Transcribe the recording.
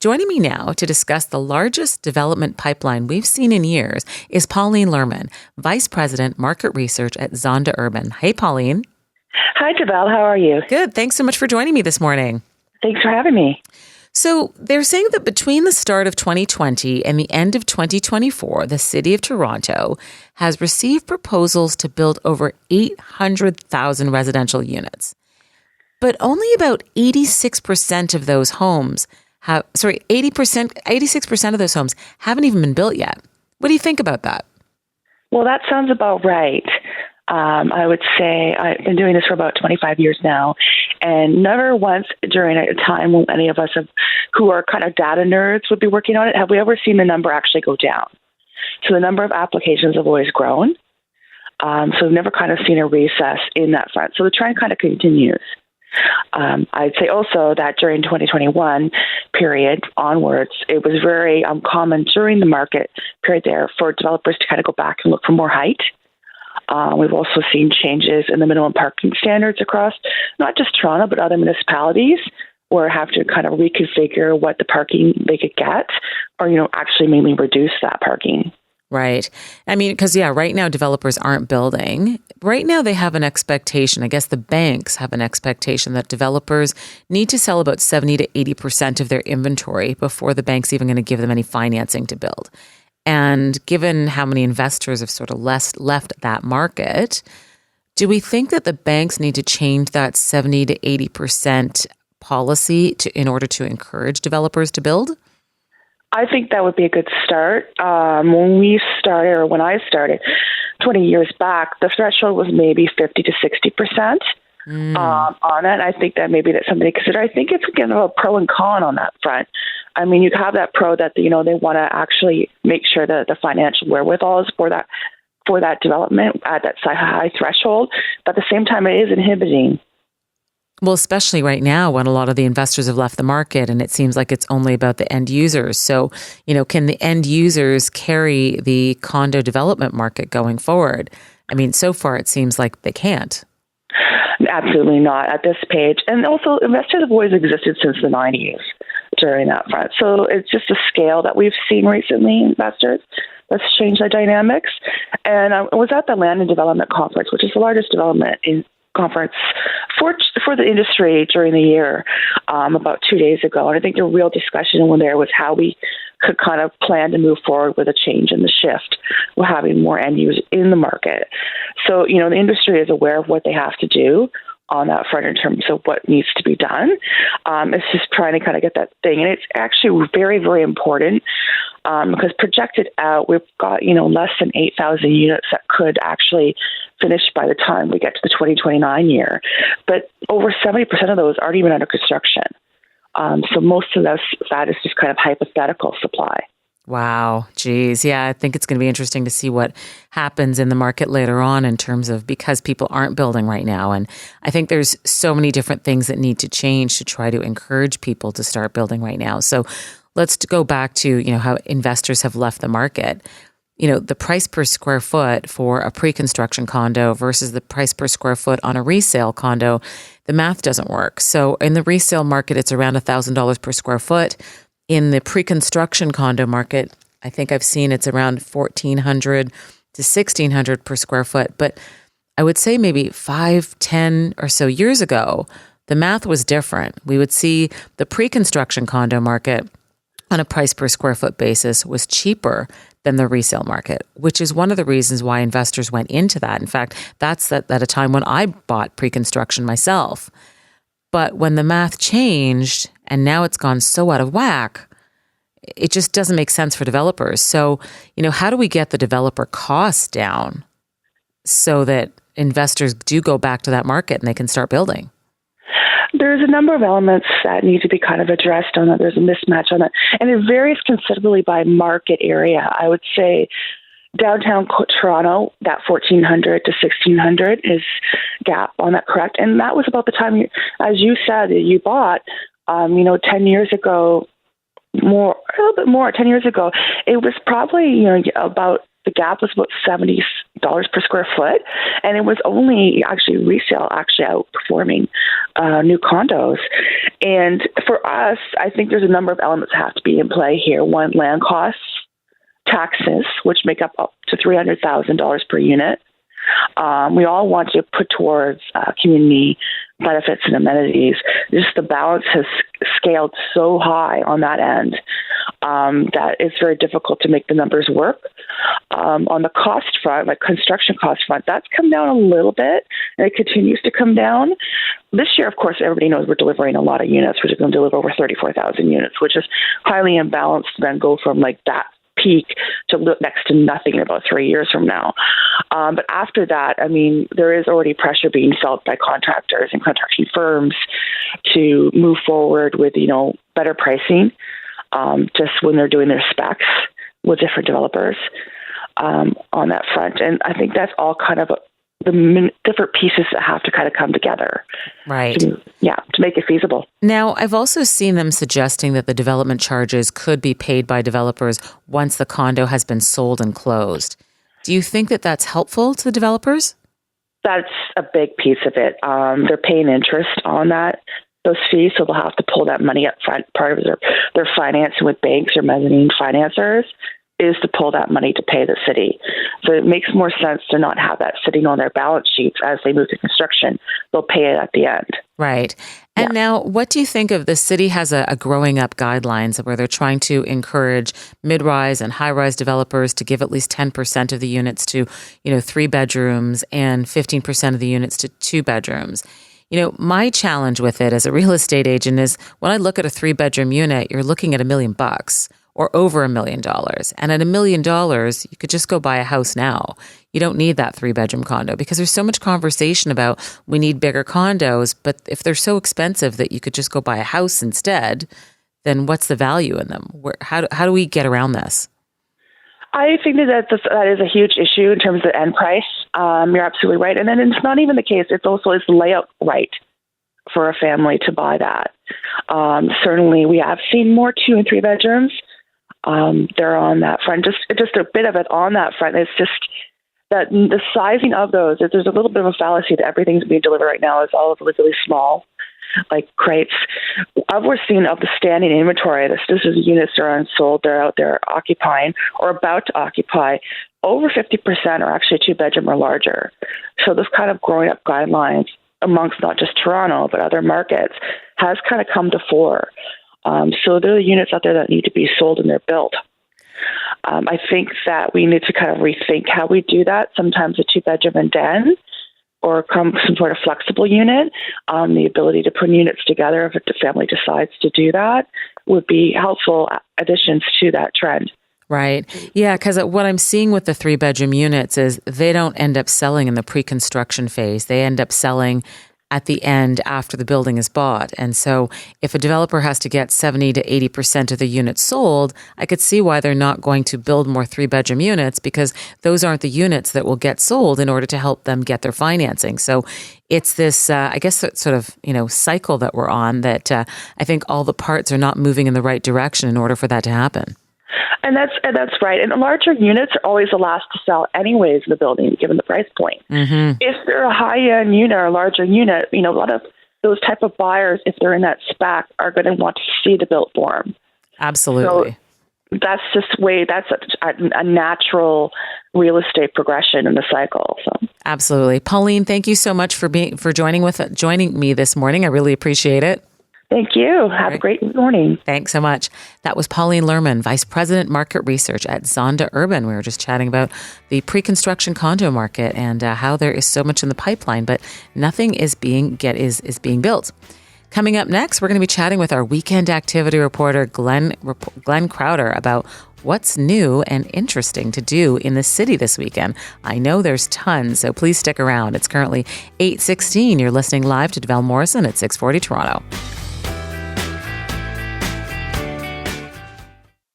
Joining me now to discuss the largest development pipeline we've seen in years is Pauline Lierman, Vice President, Market Research at Zonda Urban. Hey, Pauline. Hi, Javel. How are you? Good. Thanks so much for joining me this morning. Thanks for having me. So they're saying that between the start of 2020 and the end of 2024, the City of Toronto has received proposals to build over 800,000 residential units. But only about 86% of those homes 86% of those homes haven't even been built yet. What do you think about that? Well, that sounds about right. I would say I've been doing this for about 25 years now, and never once during a time when any of us who are kind of data nerds would be working on it, have we ever seen the number actually go down. So the number of applications have always grown. So we've never kind of seen a recess in that front. So the trend kind of continues. I'd say also that during 2021 period onwards, it was very common during the market period there for developers to kind of go back and look for more height. We've also seen changes in the minimum parking standards across not just Toronto, but other municipalities, or have to kind of reconfigure what the parking they could get, or, actually mainly reduce that parking. Right. I mean, because, right now developers aren't building. Right now they have an expectation, I guess the banks have an expectation that developers need to sell about 70 to 80% of their inventory before the bank's even going to give them any financing to build. And given how many investors have sort of left that market, do we think that the banks need to change that 70 to 80% policy in order to encourage developers to build? I think that would be a good start. When I started 20 years back, the threshold was maybe 50 to 60% on it. I think that maybe that's something to consider. I think it's kind of a pro and con on that front. I mean, you have that pro that, they want to actually make sure that the financial wherewithal is for that development at that high threshold. But at the same time, it is inhibiting. Well, especially right now when a lot of the investors have left the market and it seems like it's only about the end users. So, can the end users carry the condo development market going forward? I mean, so far it seems like they can't. Absolutely not at this page. And also, investors have always existed since the 90s during that front. So it's just a scale that we've seen recently, investors. Let's change the dynamics. And I was at the Land and Development Conference, which is the largest development conference for the industry during the year, about 2 days ago. And I think the real discussion there was how we could kind of plan to move forward with a change in the shift. We're having more end users in the market. So, the industry is aware of what they have to do on that front in terms of what needs to be done. It's just trying to kind of get that thing. And it's actually very, very important because projected out, we've got, less than 8,000 units that could actually finish by the time we get to the 2029 year. But over 70% of those aren't even under construction. So most of that is just kind of hypothetical supply. Wow. Geez. Yeah, I think it's going to be interesting to see what happens in the market later on in terms of because people aren't building right now. And I think there's so many different things that need to change to try to encourage people to start building right now. So let's go back to, how investors have left the market. The price per square foot for a pre-construction condo versus the price per square foot on a resale condo, the math doesn't work. So in the resale market, it's around $1,000 per square foot. In the pre-construction condo market, I think I've seen it's around $1,400 to $1,600 per square foot. But I would say maybe 5-10 or so years ago, the math was different. We would see the pre-construction condo market on a price per square foot basis was cheaper than the resale market, which is one of the reasons why investors went into that. In fact, that's at a time when I bought pre-construction myself. But when the math changed and now it's gone so out of whack, it just doesn't make sense for developers. So, how do we get the developer costs down so that investors do go back to that market and they can start building? There's a number of elements that need to be kind of addressed on that. There's a mismatch on that. And it varies considerably by market area. I would say downtown Toronto, that 1,400 to 1,600 is gap on that, correct? And that was about the time, as you said, you bought, 10 years ago, a little bit more, 10 years ago, it was probably, about the gap was about $70 per square foot, and it was only resale outperforming new condos. And for us, I think there's a number of elements that have to be in play here. One, land costs, taxes, which make up to $300,000 per unit. We all want to put towards community benefits and amenities. Just the balance has scaled so high on that end that it's very difficult to make the numbers work. On the cost front, like construction cost front, that's come down a little bit, and it continues to come down. This year, of course, everybody knows we're delivering a lot of units. We're going to deliver over 34,000 units, which is highly imbalanced to then go from like that peak to next to nothing in about 3 years from now. But after that, I mean, there is already pressure being felt by contractors and contracting firms to move forward with, better pricing, just when they're doing their specs with different developers on that front. And I think that's all kind of the different pieces that have to kind of come together. Right. To make it feasible. Now, I've also seen them suggesting that the development charges could be paid by developers once the condo has been sold and closed. Do you think that that's helpful to the developers? That's a big piece of it. They're paying interest on those fees, so they'll have to pull that money up front. Part of their financing with banks or mezzanine financiers is to pull that money to pay the city. So it makes more sense to not have that sitting on their balance sheets as they move to construction. They'll pay it at the end. Right. And now, what do you think of the city has a growing up guidelines where they're trying to encourage mid-rise and high-rise developers to give at least 10% of the units to, 3 bedrooms and 15% of the units to 2 bedrooms? My challenge with it as a real estate agent is when I look at a 3-bedroom unit, you're looking at $1 million or over $1 million. And at $1 million, you could just go buy a house now. You don't need that 3-bedroom condo because there's so much conversation about we need bigger condos. But if they're so expensive that you could just go buy a house instead, then what's the value in them? How do we get around this? I think that is a huge issue in terms of the end price. You're absolutely right. And then it's not even the case. It's also the layout right for a family to buy that. Certainly, we have seen more 2 and 3 bedrooms. They're on that front. Just a bit of it on that front. It's just that the sizing of those, there's a little bit of a fallacy that everything's being delivered right now is all really small, like crates. We're seeing of the standing inventory, this is units that are unsold, they're out there occupying or about to occupy. Over 50% are actually 2-bedroom or larger. So this kind of growing up guidelines amongst not just Toronto, but other markets has kind of come to fore. So there are units out there that need to be sold and they're built. I think that we need to kind of rethink how we do that. Sometimes a 2-bedroom and den or some sort of flexible unit, the ability to put units together if the family decides to do that would be helpful additions to that trend. Right. Yeah, because what I'm seeing with the 3-bedroom units is they don't end up selling in the pre-construction phase. They end up selling at the end after the building is bought. And so if a developer has to get 70 to 80% of the units sold, I could see why they're not going to build more 3-bedroom units because those aren't the units that will get sold in order to help them get their financing. So it's this, I guess, sort of, cycle that we're on that I think all the parts are not moving in the right direction in order for that to happen. And that's right. And larger units are always the last to sell anyways in the building, given the price point. Mm-hmm. If they're a high-end unit or a larger unit, a lot of those type of buyers, if they're in that spec, are going to want to see the built form. Absolutely. So that's a natural real estate progression in the cycle. So. Absolutely. Pauline, thank you so much for joining me this morning. I really appreciate it. Thank you. Have a great morning. Thanks so much. That was Pauline Lierman, Vice President Market Research at Zonda Urban. We were just chatting about the pre-construction condo market and how there is so much in the pipeline, but nothing is being built. Coming up next, we're going to be chatting with our weekend activity reporter, Glenn Crowder, about what's new and interesting to do in the city this weekend. I know there's tons, so please stick around. It's currently 8:16. You're listening live to Devel Morrison at 640 Toronto.